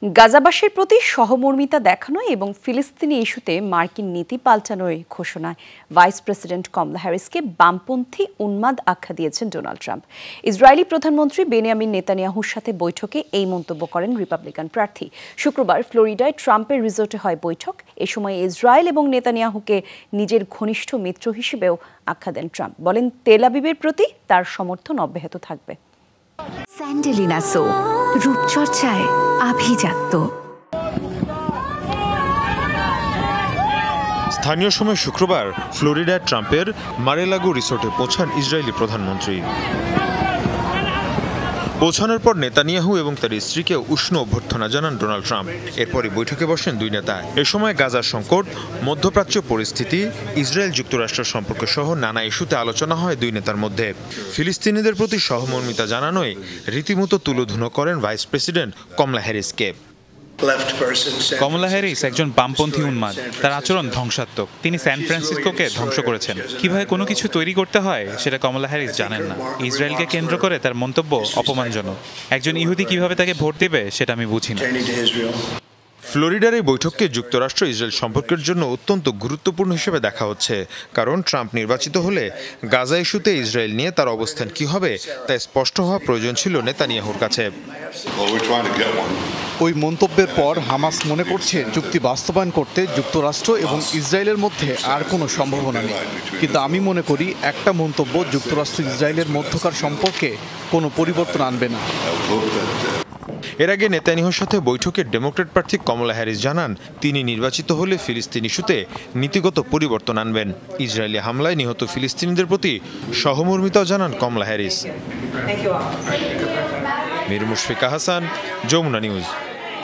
গাজাবাসীর প্রতি সহমর্মিতা দেখানো এবং ফিলিস্তিনি ইস্যুতে মার্কিন নীতি পাল্টানোর ঘোষণায় ভাইস প্রেসিডেন্ট কমলা হ্যারিসকে বামপন্থী উন্মাদ আখ্যা দিয়েছেন ডোনাল্ড ট্রাম্প। ইসরায়েলি প্রধানমন্ত্রী বেনিয়ামিন নেতানিয়াহুর সাথে বৈঠকে এই মন্তব্য করেন রিপাবলিকান প্রার্থী। শুক্রবার ফ্লোরিডায় ট্রাম্পের রিসোর্টে হয় বৈঠক। এ সময় ইসরায়েল এবং নেতানিয়াহুকে নিজের ঘনিষ্ঠ মিত্র হিসেবেও আখ্যা দেন ট্রাম্প। বলেন, তেল আবিবের প্রতি তার সমর্থন অব্যাহত থাকবে। স্যান্ডেলিনা সো, রূপচর্চায় আভিজাত্য। স্থানীয় সময় শুক্রবার ফ্লোরিডার ট্রাম্পের মারে-লাগো রিসোর্টে পৌঁছান ইসরায়েলি প্রধানমন্ত্রী। পৌঁছানোর পর নেতানিয়াহু এবং তার স্ত্রীকে উষ্ণ অভ্যর্থনা জানান ডোনাল্ড ট্রাম্প। এরপরই বৈঠকে বসেন দুই নেতা। এ সময় গাজার সংকট, মধ্যপ্রাচ্য পরিস্থিতি, ইসরায়েল যুক্তরাষ্ট্র সম্পর্ক সহ নানা ইস্যুতে আলোচনা হয় দুই নেতার মধ্যে। ফিলিস্তিনিদের প্রতি সহমর্মিতা জানানোয় রীতিমতো তুলোধুনো করেন ভাইস প্রেসিডেন্ট কমলা হ্যারিসকে। কমলা হ্যারিস একজন বামপন্থী উন্মাদ। তার আচরণ ধ্বংসাত্মক। তিনি স্যান ফ্রান্সিসকোকে ধ্বংস করেছেন। কিভাবে কোনো কিছু তৈরি করতে হয় সেটা কমলা হ্যারিস জানেন না। ইসরায়েলকে কেন্দ্র করে তার মন্তব্য অপমানজনক। একজন ইহুদি কিভাবে তাকে ভোট দেবে সেটা আমি বুঝি না। ফ্লোরিডার এই বৈঠককে যুক্তরাষ্ট্র ইসরায়েল সম্পর্কের জন্য অত্যন্ত গুরুত্বপূর্ণ হিসেবে দেখা হচ্ছে, কারণ ট্রাম্প নির্বাচিত হলে গাজা ইস্যুতে ইসরায়েল নিয়ে তার অবস্থান কি হবে তা স্পষ্ট হওয়া প্রয়োজন ছিল নেতানিয়াহুর কাছে। ওই মন্তব্যের পর হামাস মনে করছে চুক্তি বাস্তবায়ন করতে যুক্তরাষ্ট্র এবং ইসরায়েলের মধ্যে আর কোনো সম্ভাবনা নেই। কিন্তু আমি মনে করি একটা মন্তব্য যুক্তরাষ্ট্র ইসরায়েলের মধ্যকার সম্পর্কে কোনো পরিবর্তন আনবে না। এর আগে নেতানিয়াহুর সাথে বৈঠকে ডেমোক্র্যাট প্রার্থী কমলা হ্যারিস জানান, তিনি নির্বাচিত হলে ফিলিস্তিন ইস্যুতে নীতিগত পরিবর্তন আনবেন। ইসরায়েলি হামলায় নিহত ফিলিস্তিনিদের প্রতি সহমর্মিতাও জানান কমলা হ্যারিস। মীর মুশফিকা হাসান, যমুনা নিউজ।